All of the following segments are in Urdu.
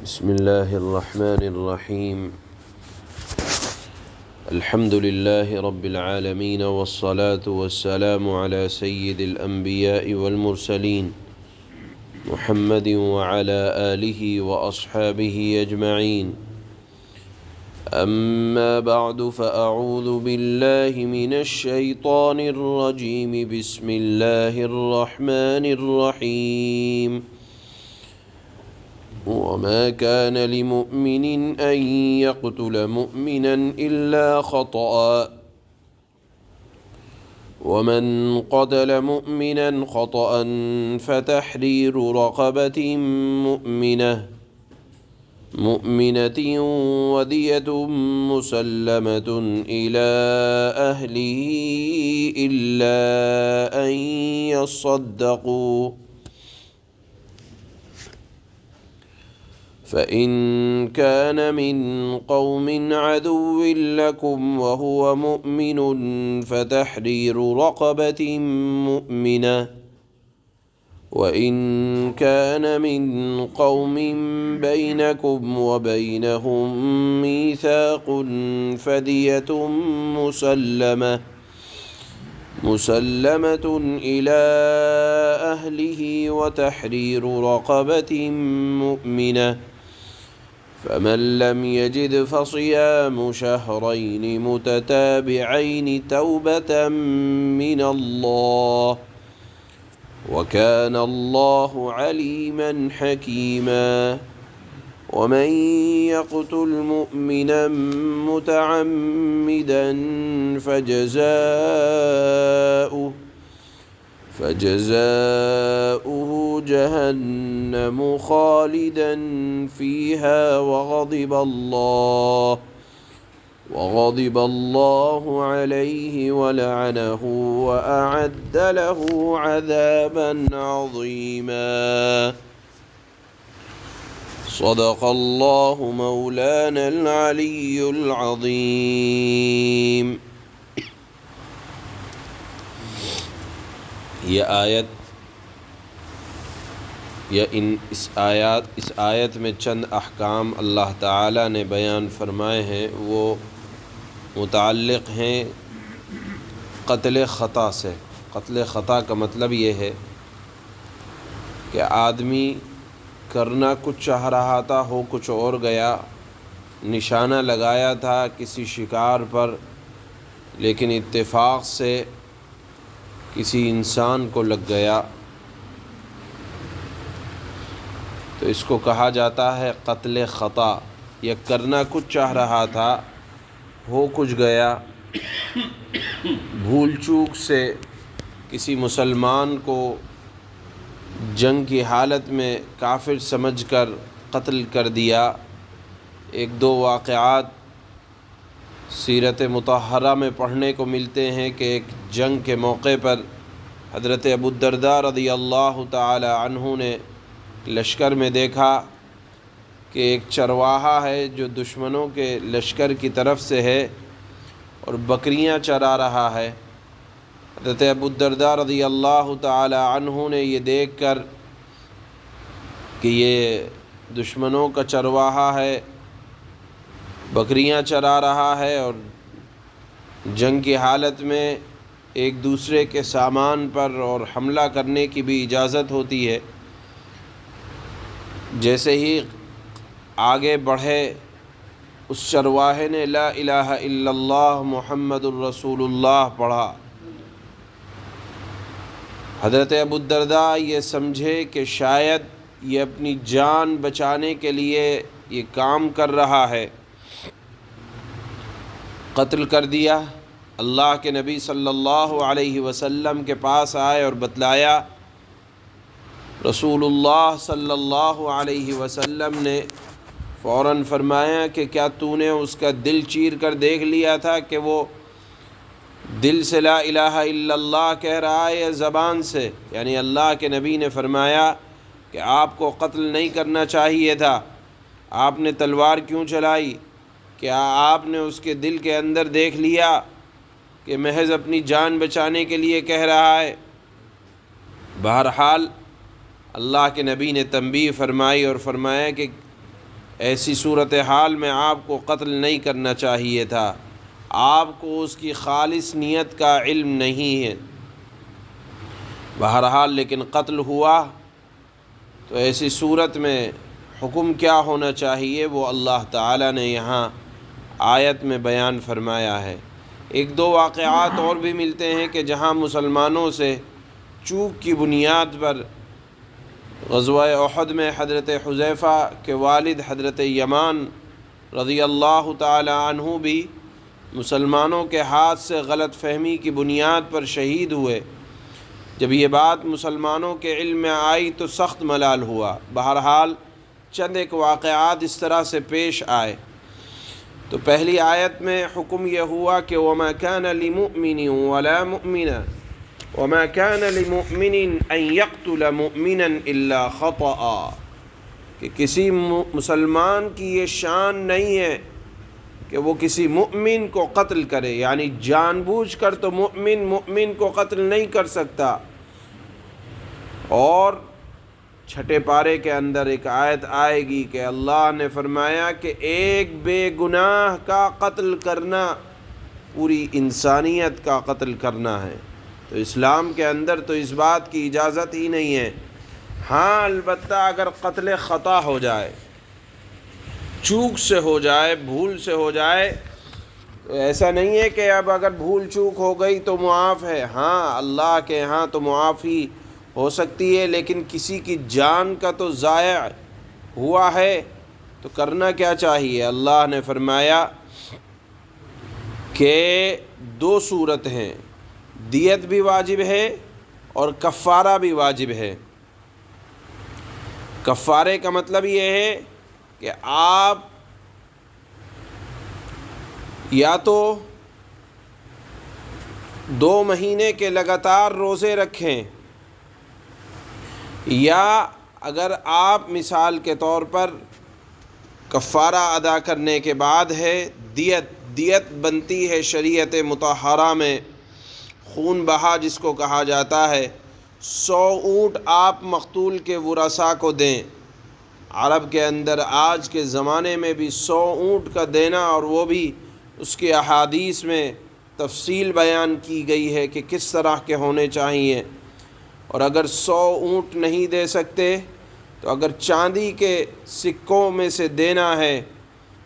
بسم الله الرحمن الرحيم. الحمد لله رب العالمين، والصلاة والسلام على سيد الأنبياء والمرسلين محمد وعلى آله وأصحابه أجمعين. أما بعد، فأعوذ بالله من الشيطان الرجيم. بسم الله الرحمن الرحيم. وما كان لمؤمن أن يقتل مؤمنا إلا خطأ، ومن قتل مؤمنا خطأ فتحرير رقبة مؤمنة ودية مسلمة إلى أهله إلا أن يصدقوا، فإن كان من قوم عدو لكم وهو مؤمن فتحرير رقبة مؤمنة، وإن كان من قوم بينكم وبينهم ميثاق فدية مسلمة إلى أهله وتحرير رقبة مؤمنة، فمن لم يجد فصيام شهرين متتابعين توبة من الله، وكان الله عليما حكيما. ومن يقتل مؤمنا متعمدا فجزاؤه جهنم خالدا فيها وغضب الله عليه ولعنه وأعد له عذابا عظيما. صدق الله مولانا العلي العظيم. اس آیت میں چند احکام اللہ تعالیٰ نے بیان فرمائے ہیں، وہ متعلق ہیں قتل خطا سے۔ قتل خطا کا مطلب یہ ہے کہ آدمی کرنا کچھ چاہ رہا تھا، ہو کچھ اور گیا، نشانہ لگایا تھا کسی شکار پر، لیکن اتفاق سے کسی انسان کو لگ گیا، تو اس کو کہا جاتا ہے قتل خطا۔ یہ کرنا کچھ چاہ رہا تھا، ہو کچھ گیا، بھول چوک سے کسی مسلمان کو جنگ کی حالت میں کافر سمجھ کر قتل کر دیا۔ ایک دو واقعات سیرت مطہرہ میں پڑھنے کو ملتے ہیں کہ ایک جنگ کے موقع پر حضرت ابو الدرداء رضی اللہ تعالی عنہ نے لشکر میں دیکھا کہ ایک چرواہا ہے جو دشمنوں کے لشکر کی طرف سے ہے اور بکریاں چرا رہا ہے۔ حضرت ابو الدرداء رضی اللہ تعالی عنہ نے یہ دیکھ کر کہ یہ دشمنوں کا چرواہا ہے، بکریاں چرا رہا ہے اور جنگ کی حالت میں ایک دوسرے کے سامان پر اور حملہ کرنے کی بھی اجازت ہوتی ہے، جیسے ہی آگے بڑھے اس چرواہے نے لا الہ الا اللہ محمد الرسول اللہ پڑھا۔ حضرت ابو الدرداء یہ سمجھے کہ شاید یہ اپنی جان بچانے کے لیے یہ کام کر رہا ہے، قتل کر دیا۔ اللہ کے نبی صلی اللہ علیہ وسلم کے پاس آئے اور بتلایا۔ رسول اللہ صلی اللہ علیہ وسلم نے فوراً فرمایا کہ کیا تو نے اس کا دل چیر کر دیکھ لیا تھا کہ وہ دل سے لا الہ الا اللہ کہہ رہا ہے یا زبان سے؟ یعنی اللہ کے نبی نے فرمایا کہ آپ کو قتل نہیں کرنا چاہیے تھا، آپ نے تلوار کیوں چلائی؟ کیا آپ نے اس کے دل کے اندر دیکھ لیا کہ محض اپنی جان بچانے کے لیے کہہ رہا ہے؟ بہرحال اللہ کے نبی نے تنبیہ فرمائی اور فرمایا کہ ایسی صورتحال میں آپ کو قتل نہیں کرنا چاہیے تھا، آپ کو اس کی خالص نیت کا علم نہیں ہے، بہرحال لیکن قتل ہوا، تو ایسی صورت میں حکم کیا ہونا چاہیے وہ اللہ تعالیٰ نے یہاں آیت میں بیان فرمایا ہے۔ ایک دو واقعات اور بھی ملتے ہیں کہ جہاں مسلمانوں سے چوک کی بنیاد پر غزوہ احد میں حضرت حذیفہ کے والد حضرت یمان رضی اللہ تعالی عنہ بھی مسلمانوں کے ہاتھ سے غلط فہمی کی بنیاد پر شہید ہوئے۔ جب یہ بات مسلمانوں کے علم میں آئی تو سخت ملال ہوا۔ بہرحال چند ایک واقعات اس طرح سے پیش آئے۔ تو پہلی آیت میں حکم یہ ہوا کہ وَمَا كَانَ لِمُؤْمِنٍ وَلَا مُؤْمِنَةٍ وَمَا كَانَ لِمُؤْمِنٍ أَن يَقْتُلَ مُؤْمِنًا إِلَّا خَطَأً، کہ کسی مسلمان کی یہ شان نہیں ہے کہ وہ کسی مؤمن کو قتل کرے، یعنی جان بوجھ کر تو مؤمن کو قتل نہیں کر سکتا۔ اور چھٹے پارے کے اندر ایک آیت آئے گی کہ اللہ نے فرمایا کہ ایک بے گناہ کا قتل کرنا پوری انسانیت کا قتل کرنا ہے۔ تو اسلام کے اندر تو اس بات کی اجازت ہی نہیں ہے۔ ہاں البتہ اگر قتل خطا ہو جائے، چوک سے ہو جائے، بھول سے ہو جائے، تو ایسا نہیں ہے کہ اب اگر بھول چوک ہو گئی تو معاف ہے۔ ہاں اللہ کے ہاں تو معافی ہو سکتی ہے، لیکن کسی کی جان کا تو ضائع ہوا ہے تو کرنا کیا چاہیے؟ اللہ نے فرمایا کہ دو صورت ہیں، دیت بھی واجب ہے اور کفارہ بھی واجب ہے۔ کفارے کا مطلب یہ ہے کہ آپ یا تو 2 مہینے کے لگاتار روزے رکھیں، یا اگر آپ مثال کے طور پر کفارہ ادا کرنے کے بعد ہے دیت بنتی ہے شریعت مطہرہ میں، خون بہا جس کو کہا جاتا ہے، 100 اونٹ آپ مقتول کے ورثاء کو دیں۔ عرب کے اندر آج کے زمانے میں بھی 100 اونٹ کا دینا، اور وہ بھی اس کے احادیث میں تفصیل بیان کی گئی ہے کہ کس طرح کے ہونے چاہیے۔ اور اگر 100 اونٹ نہیں دے سکتے تو اگر چاندی کے سکوں میں سے دینا ہے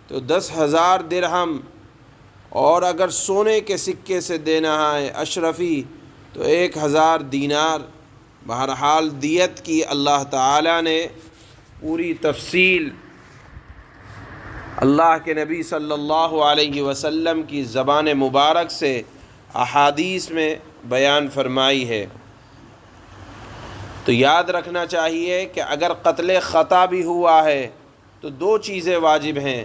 تو 10,000 درہم، اور اگر سونے کے سکے سے دینا ہے اشرفی تو 1,000 دینار۔ بہرحال دیت کی اللہ تعالیٰ نے پوری تفصیل اللہ کے نبی صلی اللہ علیہ وسلم کی زبان مبارک سے احادیث میں بیان فرمائی ہے۔ تو یاد رکھنا چاہیے کہ اگر قتل خطا بھی ہوا ہے تو 2 چیزیں واجب ہیں۔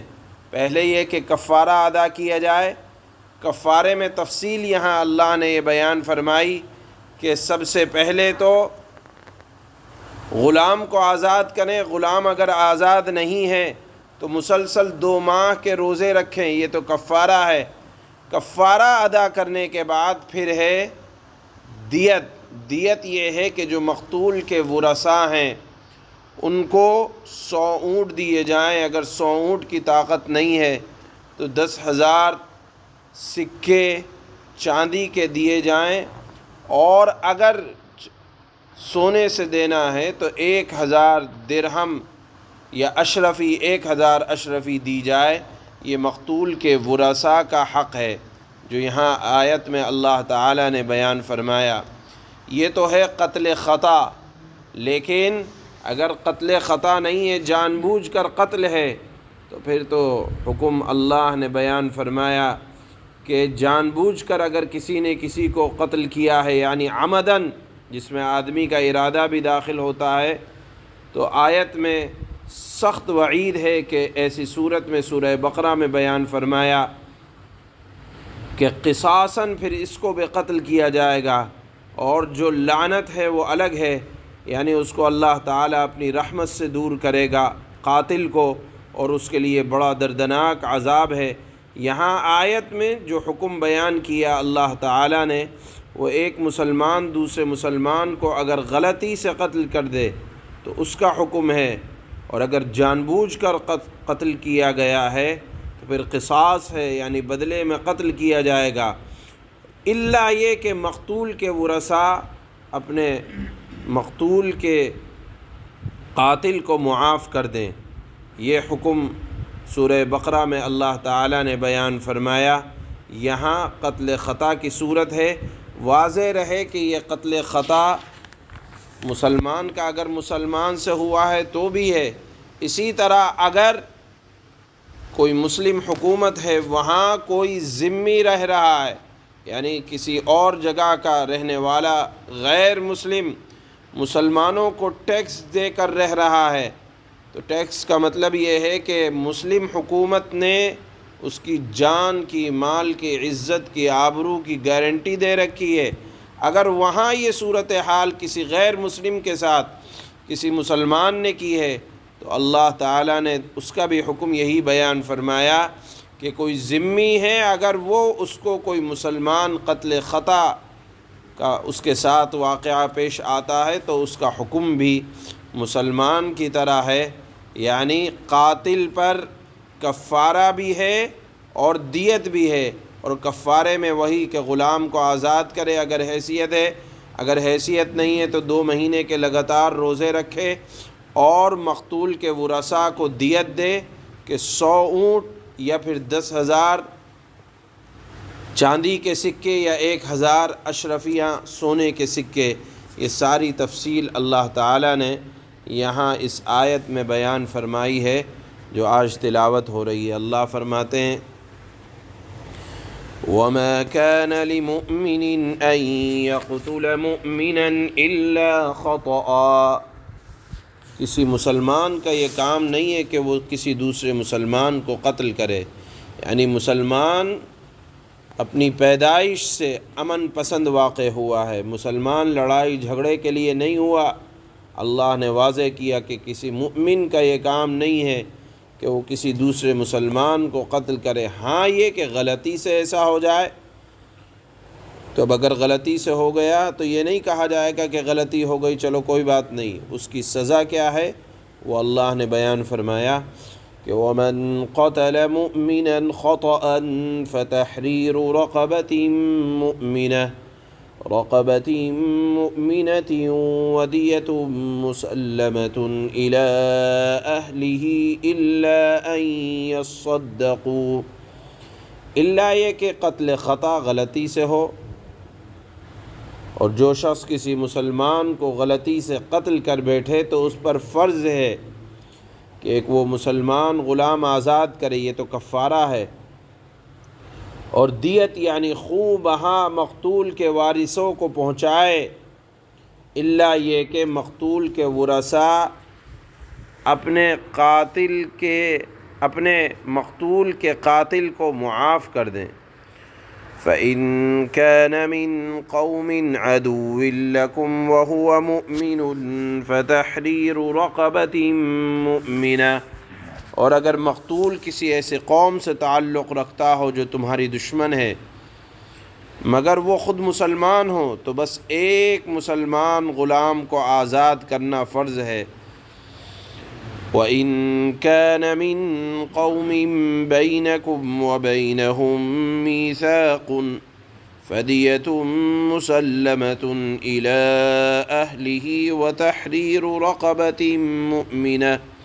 پہلے یہ کہ کفارہ ادا کیا جائے۔ کفارے میں تفصیل یہاں اللہ نے یہ بیان فرمائی کہ سب سے پہلے تو غلام کو آزاد کریں، غلام اگر آزاد نہیں ہے تو مسلسل 2 ماہ کے روزے رکھیں، یہ تو کفارہ ہے۔ کفارہ ادا کرنے کے بعد پھر ہے دیت یہ ہے کہ جو مقتول کے ورثاء ہیں ان کو 100 اونٹ دیے جائیں، اگر 100 اونٹ کی طاقت نہیں ہے تو 10,000 سکے چاندی کے دیے جائیں، اور اگر سونے سے دینا ہے تو 1,000 درہم یا اشرفی 1,000 اشرفی دی جائے۔ یہ مقتول کے ورثاء کا حق ہے جو یہاں آیت میں اللہ تعالیٰ نے بیان فرمایا۔ یہ تو ہے قتل خطا، لیکن اگر قتل خطا نہیں ہے، جان بوجھ کر قتل ہے، تو پھر تو حکم اللہ نے بیان فرمایا کہ جان بوجھ کر اگر کسی نے کسی کو قتل کیا ہے، یعنی عمدن، جس میں آدمی کا ارادہ بھی داخل ہوتا ہے، تو آیت میں سخت وعید ہے کہ ایسی صورت میں سورہ بقرہ میں بیان فرمایا کہ قصاصاً پھر اس کو بھی قتل کیا جائے گا، اور جو لعنت ہے وہ الگ ہے، یعنی اس کو اللہ تعالیٰ اپنی رحمت سے دور کرے گا قاتل کو، اور اس کے لیے بڑا دردناک عذاب ہے۔ یہاں آیت میں جو حکم بیان کیا اللہ تعالیٰ نے، وہ ایک مسلمان دوسرے مسلمان کو اگر غلطی سے قتل کر دے تو اس کا حکم ہے، اور اگر جان بوجھ کر قتل کیا گیا ہے تو پھر قصاص ہے، یعنی بدلے میں قتل کیا جائے گا، الا یہ کہ مقتول کے ورثاء اپنے مقتول کے قاتل کو معاف کر دیں۔ یہ حکم سورہ بقرہ میں اللہ تعالیٰ نے بیان فرمایا۔ یہاں قتل خطا کی صورت ہے، واضح رہے کہ یہ قتل خطا مسلمان کا اگر مسلمان سے ہوا ہے تو بھی ہے، اسی طرح اگر کوئی مسلم حکومت ہے، وہاں کوئی ذمی رہ رہا ہے، یعنی کسی اور جگہ کا رہنے والا غیر مسلم مسلمانوں کو ٹیکس دے کر رہ رہا ہے، تو ٹیکس کا مطلب یہ ہے کہ مسلم حکومت نے اس کی جان کی، مال کی، عزت کی، آبرو کی گارنٹی دے رکھی ہے۔ اگر وہاں یہ صورتحال کسی غیر مسلم کے ساتھ کسی مسلمان نے کی ہے تو اللہ تعالیٰ نے اس کا بھی حکم یہی بیان فرمایا کہ کوئی ذمی ہے، اگر وہ اس کو کوئی مسلمان قتل خطا کا اس کے ساتھ واقعہ پیش آتا ہے تو اس کا حکم بھی مسلمان کی طرح ہے، یعنی قاتل پر کفارہ بھی ہے اور دیت بھی ہے، اور کفارے میں وہی کہ غلام کو آزاد کرے اگر حیثیت ہے، اگر حیثیت نہیں ہے تو 2 مہینے کے لگاتار روزے رکھے، اور مقتول کے ورثاء کو دیت دے کہ 100 اونٹ یا پھر 10,000 چاندی کے سکے یا 1,000 اشرفیہ سونے کے سکے۔ یہ ساری تفصیل اللہ تعالیٰ نے یہاں اس آیت میں بیان فرمائی ہے جو آج تلاوت ہو رہی ہے۔ اللہ فرماتے ہیں وَمَا كَانَ لِمُؤْمِنٍ أَن يَقْتُلَ مُؤْمِنًا إِلَّا خَطَأً، کسی مسلمان کا یہ کام نہیں ہے کہ وہ کسی دوسرے مسلمان کو قتل کرے، یعنی مسلمان اپنی پیدائش سے امن پسند واقع ہوا ہے، مسلمان لڑائی جھگڑے کے لیے نہیں ہوا۔ اللہ نے واضح کیا کہ کسی مؤمن کا یہ کام نہیں ہے کہ وہ کسی دوسرے مسلمان کو قتل کرے۔ ہاں یہ کہ غلطی سے ایسا ہو جائے تو اب اگر غلطی سے ہو گیا تو یہ نہیں کہا جائے گا کہ غلطی ہو گئی چلو کوئی بات نہیں، اس کی سزا کیا ہے وہ اللہ نے بیان فرمایا کہ وَمَنْ قَتَلَ مُؤْمِنًا خَطَأً فَتَحْرِيرُ رَقَبَةٍ مُؤْمِنَةٍ وَدِيَةٌ مُسَلَّمَةٌ إِلَىٰ أَهْلِهِ إِلَّا أَن يَصَّدَّقُوا، الا یہ کہ قتل خطا غلطی سے ہو، اور جو شخص کسی مسلمان کو غلطی سے قتل کر بیٹھے تو اس پر فرض ہے کہ ایک وہ مسلمان غلام آزاد کرے، یہ تو کفارہ ہے، اور دیت یعنی خوں بہا مقتول کے وارثوں کو پہنچائے، الا یہ کہ مقتول کے ورثاء اپنے مقتول کے قاتل کو معاف کر دیں۔ فَإِن كَانَ مِن قَوْمٍ عَدُوٍّ لَكُمْ وَهُوَ مُؤْمِنٌ فَتَحْرِيرُ رَقَبَةٍ مُؤْمِنَةٍ، اور اگر مقتول کسی ایسے قوم سے تعلق رکھتا ہو جو تمہاری دشمن ہے مگر وہ خود مسلمان ہو تو بس ایک مسلمان غلام کو آزاد کرنا فرض ہے۔ وَإِن كَانَ مِن قَوْمٍ بَيْنَكُمْ وَبَيْنَهُم مِّيثَاقٌ فَدِيَةٌ مُسَلَّمَةٌ إِلَىٰ أَهْلِهِ وَتَحْرِيرُ رَقَبَةٍ مُؤْمِنَةٍ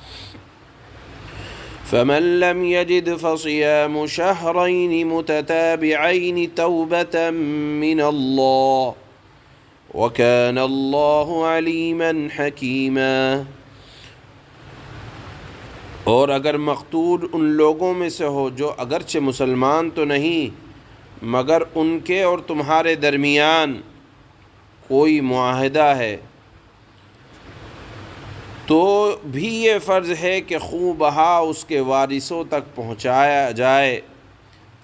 فَمَن لَّمْ يَجِدْ فَصِيَامُ شَهْرَيْنِ مُتَتَابِعَيْنِ تَوْبَةً مِّنَ اللَّهِ وَكَانَ اللَّهُ عَلِيمًا حَكِيمًا، اور اگر مقتول ان لوگوں میں سے ہو جو اگرچہ مسلمان تو نہیں مگر ان کے اور تمہارے درمیان کوئی معاہدہ ہے تو بھی یہ فرض ہے کہ خوں بہا اس کے وارثوں تک پہنچایا جائے۔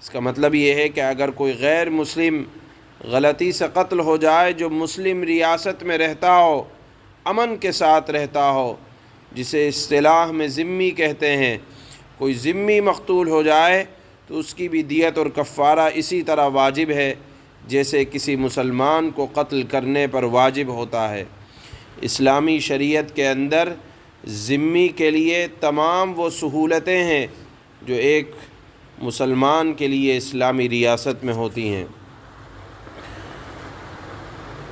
اس کا مطلب یہ ہے کہ اگر کوئی غیر مسلم غلطی سے قتل ہو جائے جو مسلم ریاست میں رہتا ہو، امن کے ساتھ رہتا ہو، جسے اصطلاح میں ذمی کہتے ہیں، کوئی ذمی مقتول ہو جائے تو اس کی بھی دیت اور کفارہ اسی طرح واجب ہے جیسے کسی مسلمان کو قتل کرنے پر واجب ہوتا ہے۔ اسلامی شریعت کے اندر ذمی کے لیے تمام وہ سہولتیں ہیں جو ایک مسلمان کے لیے اسلامی ریاست میں ہوتی ہیں،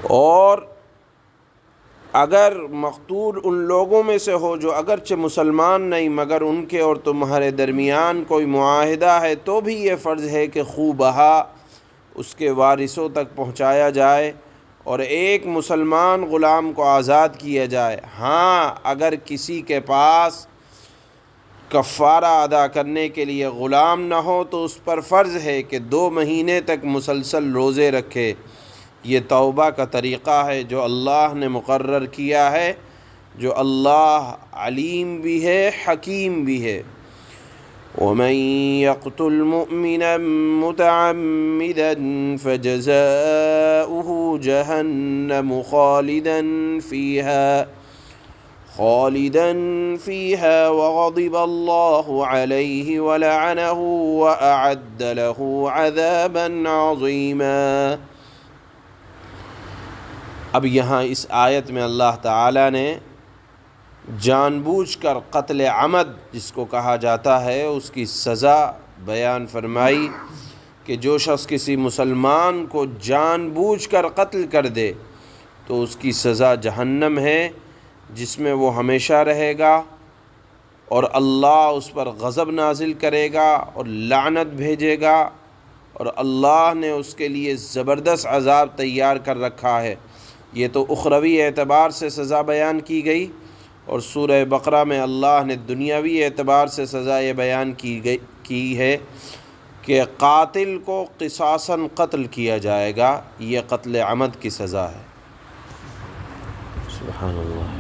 اور اگر مقتول ان لوگوں میں سے ہو جو اگرچہ مسلمان نہیں مگر ان کے اور تمہارے درمیان کوئی معاہدہ ہے، تو بھی یہ فرض ہے کہ خوں بہا اس کے وارثوں تک پہنچایا جائے اور ایک مسلمان غلام کو آزاد کیا جائے۔ ہاں، اگر کسی کے پاس کفارہ ادا کرنے کے لیے غلام نہ ہو تو اس پر فرض ہے کہ 2 مہینے تک مسلسل روزے رکھے۔ یہ توبہ کا طریقہ ہے جو اللہ نے مقرر کیا ہے، جو اللہ علیم بھی ہے، حکیم بھی ہے۔ وَمَن يَقْتُلْ مُؤْمِنًا مُتَعَمِّدًا فَجَزَاؤُهُ جَهَنَّمُ خالداً فيها وغضب الله عليه ولعنه وأعد له عذابا عظيما۔ اب یہاں اس آیت میں اللہ تعالیٰ نے جان بوجھ کر قتل عمد جس کو کہا جاتا ہے اس کی سزا بیان فرمائی کہ جو شخص کسی مسلمان کو جان بوجھ کر قتل کر دے تو اس کی سزا جہنم ہے، جس میں وہ ہمیشہ رہے گا، اور اللہ اس پر غضب نازل کرے گا اور لعنت بھیجے گا، اور اللہ نے اس کے لیے زبردست عذاب تیار کر رکھا ہے۔ یہ تو اخروی اعتبار سے سزا بیان کی گئی، اور سورہ بقرہ میں اللہ نے دنیاوی اعتبار سے سزا یہ بیان کی ہے کہ قاتل کو قصاصاً قتل کیا جائے گا۔ یہ قتل عمد کی سزا ہے۔ سبحان اللہ۔